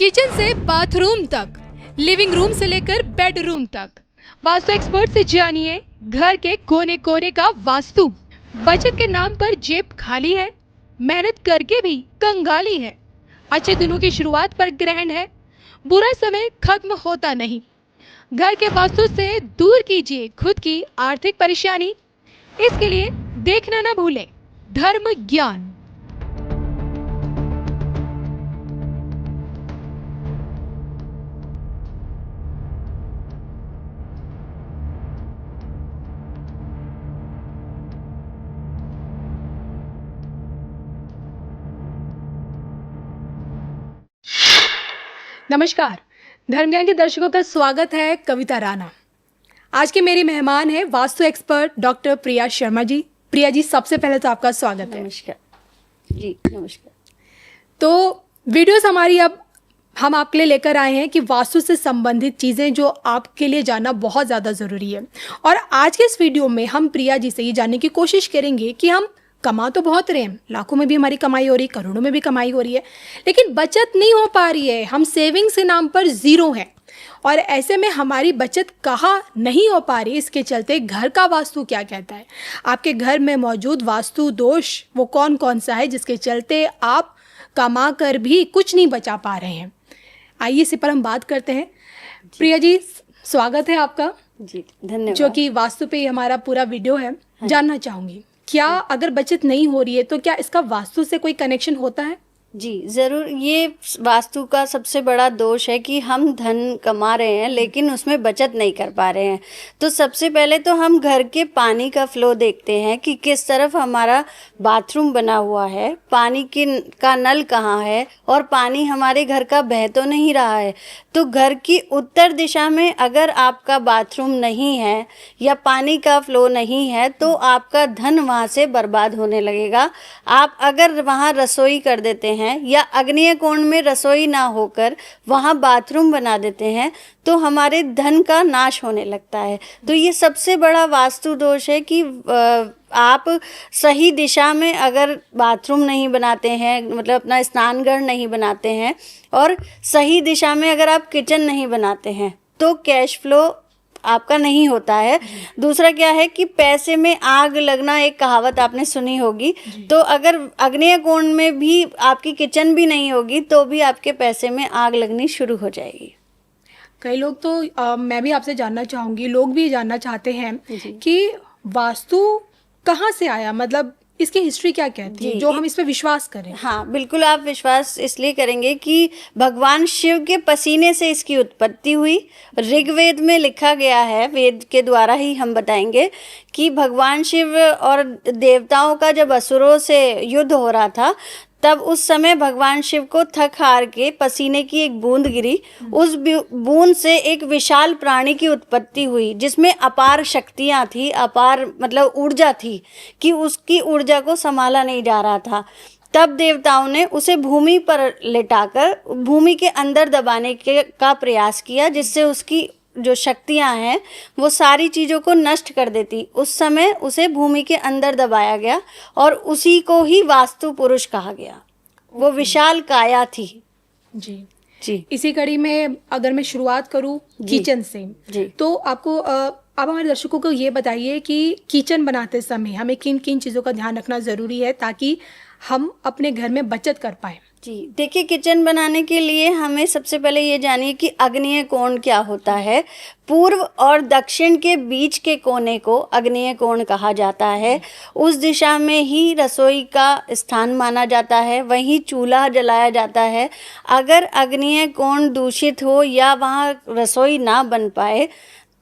Kitchen से bathroom तक, living room से लेकर बेडरूम तक, वास्तु एक्सपर्ट से जानिए घर के कोने कोने का वास्तु। बचत के नाम पर जेब खाली है, मेहनत करके भी कंगाली है। अच्छे दिनों की शुरुआत पर ग्रहण है, बुरा समय खत्म होता नहीं। घर के वास्तु से दूर कीजिए खुद की आर्थिक परेशानी। इसके लिए देखना ना भूलें धर्म ज्ञान। नमस्कार, धर्म ज्ञान के दर्शकों का स्वागत है। कविता राणा आज के मेरी मेहमान है वास्तु एक्सपर्ट डॉक्टर प्रिया शर्मा जी। प्रिया जी, सबसे पहले तो आपका स्वागत है। नमस्कार जी, नमस्कार। तो वीडियोस हमारी अब हम आपके लिए लेकर आए हैं कि वास्तु से संबंधित चीज़ें जो आपके लिए जानना बहुत ज़्यादा ज़रूरी है। और आज के इस वीडियो में हम प्रिया जी से ये जानने की कोशिश करेंगे कि हम कमा तो बहुत रहे हैं, लाखों में भी हमारी कमाई हो रही है, करोड़ों में भी कमाई हो रही है, लेकिन बचत नहीं हो पा रही है। हम सेविंग्स के नाम पर ज़ीरो हैं और ऐसे में हमारी बचत कहाँ नहीं हो पा रही। इसके चलते घर का वास्तु क्या कहता है, आपके घर में मौजूद वास्तु दोष वो कौन कौन सा है जिसके चलते आप कमा कर भी कुछ नहीं बचा पा रहे हैं। आइए इसी पर हम बात करते हैं। प्रिया जी, स्वागत है आपका जी, धन्यवाद। जो कि वास्तु पे हमारा पूरा वीडियो है। जानना चाहूँगी, क्या अगर बचत नहीं हो रही है तो क्या इसका वास्तु से कोई कनेक्शन होता है? जी ज़रूर। ये वास्तु का सबसे बड़ा दोष है कि हम धन कमा रहे हैं लेकिन उसमें बचत नहीं कर पा रहे हैं। तो सबसे पहले तो हम घर के पानी का फ्लो देखते हैं कि किस तरफ हमारा बाथरूम बना हुआ है, पानी का नल कहाँ है और पानी हमारे घर का बह तो नहीं रहा है। तो घर की उत्तर दिशा में अगर आपका बाथरूम नहीं है या पानी का फ्लो नहीं है तो आपका धन वहाँ से बर्बाद होने लगेगा। आप अगर वहाँ रसोई कर देते हैं या आग्नेय कोण में रसोई ना होकर वहाँ बाथरूम बना देते हैं तो हमारे धन का नाश होने लगता है। तो ये सबसे बड़ा वास्तु दोष है कि आप सही दिशा में अगर बाथरूम नहीं बनाते हैं, मतलब अपना स्नानघर नहीं बनाते हैं, और सही दिशा में अगर आप किचन नहीं बनाते हैं तो कैश फ्लो आपका नहीं होता है। दूसरा क्या है कि पैसे में आग लगना, एक कहावत आपने सुनी होगी। तो अगर आग्नेय कोण में भी आपकी किचन भी नहीं होगी तो भी आपके पैसे में आग लगनी शुरू हो जाएगी। कई लोग तो मैं भी आपसे जानना चाहूँगी, लोग भी जानना चाहते हैं कि वास्तु कहाँ से आया, मतलब इसकी हिस्ट्री क्या कहती है जो हम इस पे विश्वास करें। हाँ बिल्कुल, आप विश्वास इसलिए करेंगे कि भगवान शिव के पसीने से इसकी उत्पत्ति हुई। ऋग्वेद में लिखा गया है, वेद के द्वारा ही हम बताएंगे कि भगवान शिव और देवताओं का जब असुरों से युद्ध हो रहा था तब उस समय भगवान शिव को थक हार के पसीने की एक बूंद गिरी। उस बूंद से एक विशाल प्राणी की उत्पत्ति हुई जिसमें अपार शक्तियाँ थी, अपार मतलब ऊर्जा थी कि उसकी ऊर्जा को संभाला नहीं जा रहा था। तब देवताओं ने उसे भूमि पर लेटाकर भूमि के अंदर दबाने का प्रयास किया जिससे उसकी जो शक्तियां हैं वो सारी चीज़ों को नष्ट कर देती। उस समय उसे भूमि के अंदर दबाया गया और उसी को ही वास्तु पुरुष कहा गया। वो विशाल काया थी। जी जी, इसी कड़ी में अगर मैं शुरुआत करूं किचन से जी। तो आपको आप हमारे दर्शकों को ये बताइए कि किचन बनाते समय हमें किन किन चीज़ों का ध्यान रखना ज़रूरी है ताकि हम अपने घर में बचत कर पाएँ। जी देखिए, किचन बनाने के लिए हमें सबसे पहले ये जानिए कि आग्नेय कोण क्या होता है। पूर्व और दक्षिण के बीच के कोने को आग्नेय कोण कहा जाता है। उस दिशा में ही रसोई का स्थान माना जाता है, वहीं चूल्हा जलाया जाता है। अगर आग्नेय कोण दूषित हो या वहाँ रसोई ना बन पाए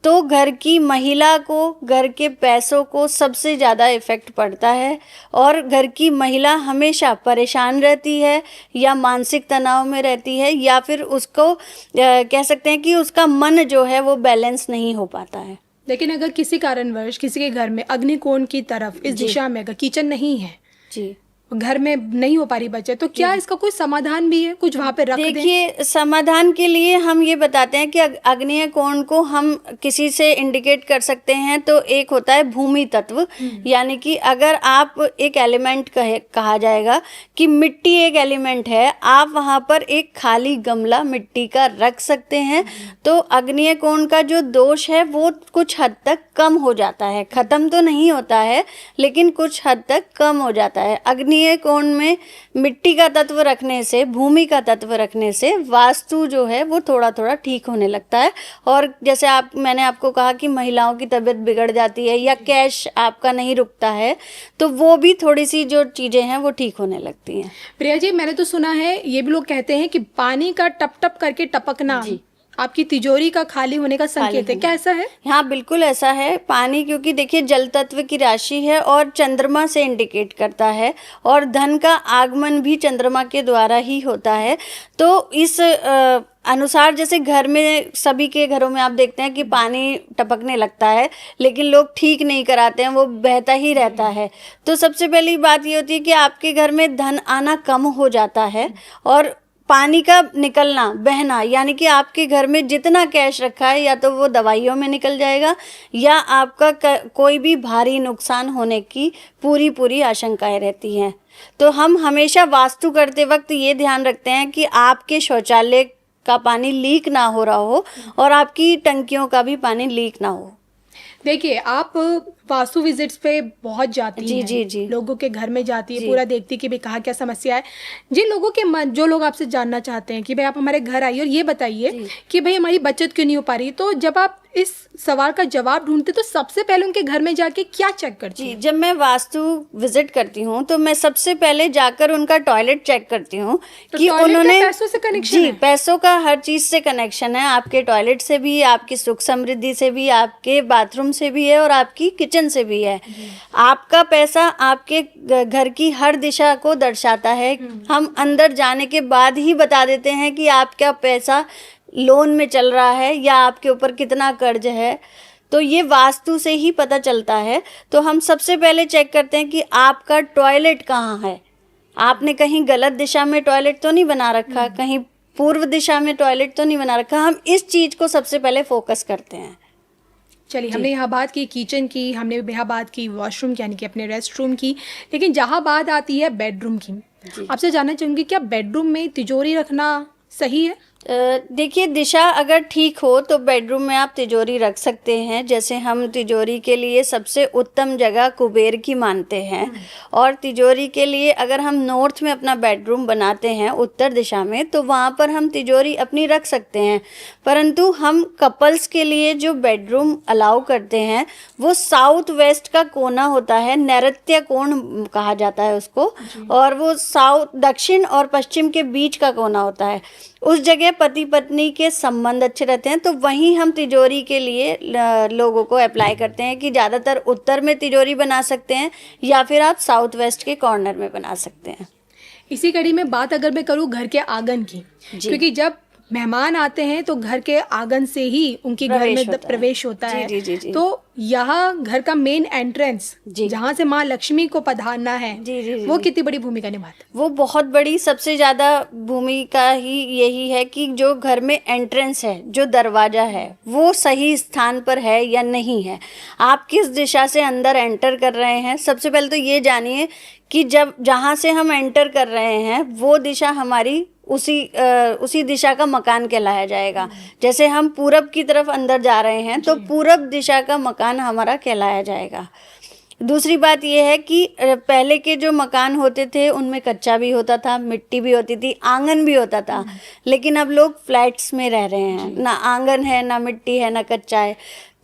तो घर की महिला को, घर के पैसों को सबसे ज़्यादा इफ़ेक्ट पड़ता है और घर की महिला हमेशा परेशान रहती है या मानसिक तनाव में रहती है या फिर उसको कह सकते हैं कि उसका मन जो है वो बैलेंस नहीं हो पाता है। लेकिन अगर किसी कारणवश किसी के घर में अग्निकोण की तरफ इस दिशा में अगर किचन नहीं है जी, घर में नहीं हो पा रही बचत, तो क्या इसका कोई समाधान भी है, कुछ वहां पे रख दें? देखिए, समाधान के लिए हम ये बताते हैं कि आग्नेय कोण को हम किसी से इंडिकेट कर सकते हैं। तो एक होता है भूमि तत्व, यानी कि अगर आप एक एलिमेंट कहा जाएगा कि मिट्टी एक एलिमेंट है, आप वहां पर एक खाली गमला मिट्टी का रख सकते हैं, तो आग्नेय कोण का जो दोष है वो कुछ हद तक कम हो जाता है। खत्म तो नहीं होता है, लेकिन कुछ हद तक कम हो जाता है। आग्नेय कोण में मिट्टी का तत्व रखने से, भूमि का तत्व रखने से वास्तु जो है वो थोड़ा थोड़ा ठीक होने लगता है। और जैसे मैंने आपको कहा कि महिलाओं की तबीयत बिगड़ जाती है या कैश आपका नहीं रुकता है, तो वो भी थोड़ी सी जो चीजें हैं वो ठीक होने लगती हैं। प्रिया जी, मैंने तो सुना है, ये भी लोग कहते हैं कि पानी का टप टप करके टपकना आपकी तिजोरी का खाली होने का संकेत है, क्या ऐसा है? हाँ, बिल्कुल ऐसा है। पानी, क्योंकि देखिए जल तत्व की राशि है और चंद्रमा से इंडिकेट करता है, और धन का आगमन भी चंद्रमा के द्वारा ही होता है। तो इस अनुसार जैसे घर में, सभी के घरों में आप देखते हैं कि पानी टपकने लगता है, लेकिन लोग ठीक नहीं कराते हैं, वो बहता ही रहता है। तो सबसे पहली बात ये होती है कि आपके घर में धन आना कम हो जाता है, और पानी का निकलना, बहना, यानी कि आपके घर में जितना कैश रखा है या तो वो दवाइयों में निकल जाएगा, या आपका कोई भी भारी नुकसान होने की पूरी आशंकाएं रहती हैं। तो हम हमेशा वास्तु करते वक्त ये ध्यान रखते हैं कि आपके शौचालय का पानी लीक ना हो रहा हो, और आपकी टंकियों का भी पानी लीक ना हो। देखिए, आप वास्तु विजिट्स पे बहुत जाती हैं, जी। लोगों के घर में जाती है, पूरा देखती कि भाई कहाँ क्या समस्या है। जिन लोगों के मन, जो लोग आपसे जानना चाहते हैं कि भाई आप हमारे घर आइए और ये बताइए कि भाई हमारी बचत क्यों नहीं हो पा रही, तो जब आप इस सवाल का जवाब ढूंढते तो सबसे पहले उनके घर में जाके क्या चेक करती हैं? जब मैं वास्तु विजिट करती हूँ तो मैं सबसे पहले जाकर उनका टॉयलेट चेक करती हूँ कि उन्होंने, पैसों से कनेक्शन है? पैसों का हर चीज से कनेक्शन है। आपके टॉयलेट से भी, आपकी सुख समृद्धि से भी, आपके बाथरूम से भी है, और आपकी किचन से भी है। आपका पैसा आपके घर की हर दिशा को दर्शाता है। हम अंदर जाने के बाद ही बता देते हैं कि आपका पैसा लोन में चल रहा है या आपके ऊपर कितना कर्ज है, तो ये वास्तु से ही पता चलता है। तो हम सबसे पहले चेक करते हैं कि आपका टॉयलेट कहाँ है। आपने कहीं गलत दिशा में टॉयलेट तो नहीं बना रखा, कहीं पूर्व दिशा में टॉयलेट तो नहीं बना रखा। हम इस चीज को सबसे पहले फोकस करते हैं। चलिए, हमने यहाँ बात की किचन की, हमने यहाँ बात की वॉशरूम की, यानी कि अपने रेस्ट रूम की, लेकिन जहाँ बात आती है बेडरूम की, आपसे जानना चाहूँगी क्या बेडरूम में तिजोरी रखना सही है? देखिए, दिशा अगर ठीक हो तो बेडरूम में आप तिजोरी रख सकते हैं। जैसे हम तिजोरी के लिए सबसे उत्तम जगह कुबेर की मानते हैं, और तिजोरी के लिए अगर हम नॉर्थ में अपना बेडरूम बनाते हैं, उत्तर दिशा में, तो वहाँ पर हम तिजोरी अपनी रख सकते हैं। परंतु हम कपल्स के लिए जो बेडरूम अलाउ करते हैं वो साउथ वेस्ट का कोना होता है, नैऋत्य कोण कहा जाता है उसको, और वो दक्षिण और पश्चिम के बीच का कोना होता है। उस जगह पति पत्नी के संबंध अच्छे रहते हैं, तो वहीं हम तिजोरी के लिए लोगों को अप्लाई करते हैं कि ज़्यादातर उत्तर में तिजोरी बना सकते हैं, या फिर आप साउथ वेस्ट के कॉर्नर में बना सकते हैं। इसी कड़ी में बात अगर मैं करूँ घर के आंगन की, क्योंकि जब मेहमान आते हैं तो घर के आंगन से ही उनके घर में प्रवेश होता है। जी। तो यहाँ घर का मेन एंट्रेंस, जहाँ से माँ लक्ष्मी को पधारना है, वो कितनी बड़ी भूमिका निभाता है? वो बहुत बड़ी, सबसे ज्यादा भूमिका ही यही है कि जो घर में एंट्रेंस है, जो दरवाजा है, वो सही स्थान पर है या नहीं है। आप किस दिशा से अंदर एंटर कर रहे हैं, सबसे पहले तो ये जानिए कि जहाँ से हम एंटर कर रहे हैं वो दिशा हमारी उसी दिशा का मकान कहलाया जाएगा। जैसे हम पूरब की तरफ अंदर जा रहे हैं तो पूरब दिशा का मकान हमारा कहलाया जाएगा। दूसरी बात यह है कि पहले के जो मकान होते थे उनमें कच्चा भी होता था, मिट्टी भी होती थी, आंगन भी होता था, लेकिन अब लोग फ्लैट्स में रह रहे हैं, ना आंगन है, ना मिट्टी है, ना कच्चा है।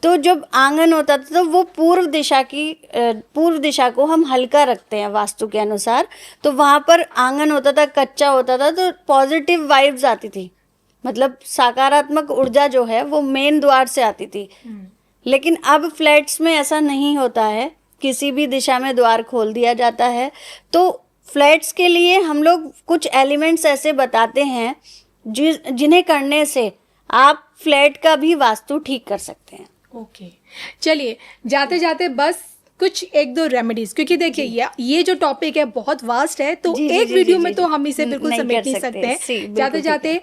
तो जब आंगन होता था तो वो पूर्व दिशा को हम हल्का रखते हैं वास्तु के अनुसार। तो वहाँ पर आंगन होता था, कच्चा होता था, तो पॉजिटिव वाइब्स आती थी, मतलब सकारात्मक ऊर्जा जो है वो मेन द्वार से आती थी। लेकिन अब फ्लैट्स में ऐसा नहीं होता है, किसी भी दिशा में द्वार खोल दिया जाता है। तो फ्लैट्स के लिए हम लोग कुछ एलिमेंट्स ऐसे बताते हैं जिन्हें करने से आप फ्लैट का भी वास्तु ठीक कर सकते हैं। ओके, चलिए, जाते जाते बस कुछ एक दो रेमेडीज, क्योंकि देखिए ये जो टॉपिक है बहुत वास्ट है, तो जी, जी, एक जी, वीडियो जी, में जी, तो हम इसे बिल्कुल नहीं समेट कर नहीं सकते। सकते बिल्कुल जाते ठीक है। जाते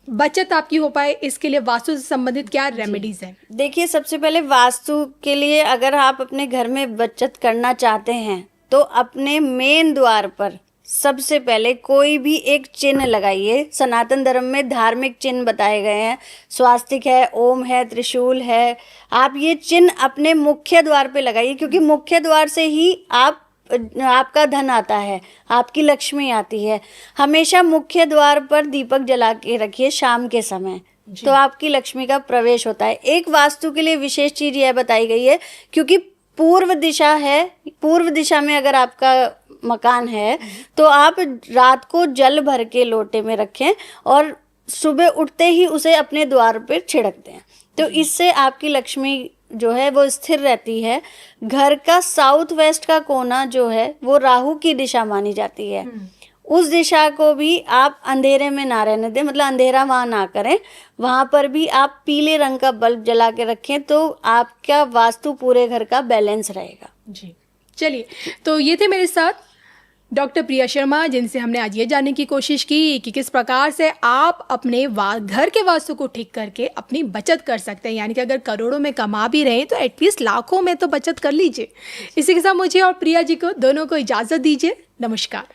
बचत आपकी हो पाए, इसके लिए वास्तु से संबंधित क्या रेमेडीज हैं? देखिए, सबसे पहले वास्तु के लिए अगर आप अपने घर में बचत करना चाहते हैं तो अपने मेन द्वार पर सबसे पहले कोई भी एक चिन्ह लगाइए। सनातन धर्म में धार्मिक चिन्ह बताए गए हैं, स्वास्तिक है, ओम है, त्रिशूल है। आप ये चिन्ह अपने मुख्य द्वार पे लगाइए, क्योंकि मुख्य द्वार से ही आपका धन आता है, आपकी लक्ष्मी आती है। हमेशा मुख्य द्वार पर दीपक जला के रखिए शाम के समय, तो आपकी लक्ष्मी का प्रवेश होता है। एक वास्तु के लिए विशेष चीज यह बताई गई है, क्योंकि पूर्व दिशा है, पूर्व दिशा में अगर आपका मकान है तो आप रात को जल भर के लोटे में रखें और सुबह उठते ही उसे अपने द्वार पर छिड़क दें, तो इससे आपकी लक्ष्मी जो है वो स्थिर रहती है। घर का साउथ वेस्ट का कोना जो है वो राहु की दिशा मानी जाती है, उस दिशा को भी आप अंधेरे में ना रहने दें, मतलब अंधेरा वहाँ ना करें। वहाँ पर भी आप पीले रंग का बल्ब जला के रखें, तो आपका वास्तु पूरे घर का बैलेंस रहेगा। जी, चलिए, तो ये थे मेरे साथ डॉक्टर प्रिया शर्मा, जिनसे हमने आज ये जानने की कोशिश की कि किस प्रकार से आप अपने घर के वास्तु को ठीक करके अपनी बचत कर सकते हैं। यानी कि अगर करोड़ों में कमा भी रहे हैं तो एटलीस्ट लाखों में तो बचत कर लीजिए। इसी के साथ मुझे और प्रिया जी को दोनों को इजाज़त दीजिए। नमस्कार।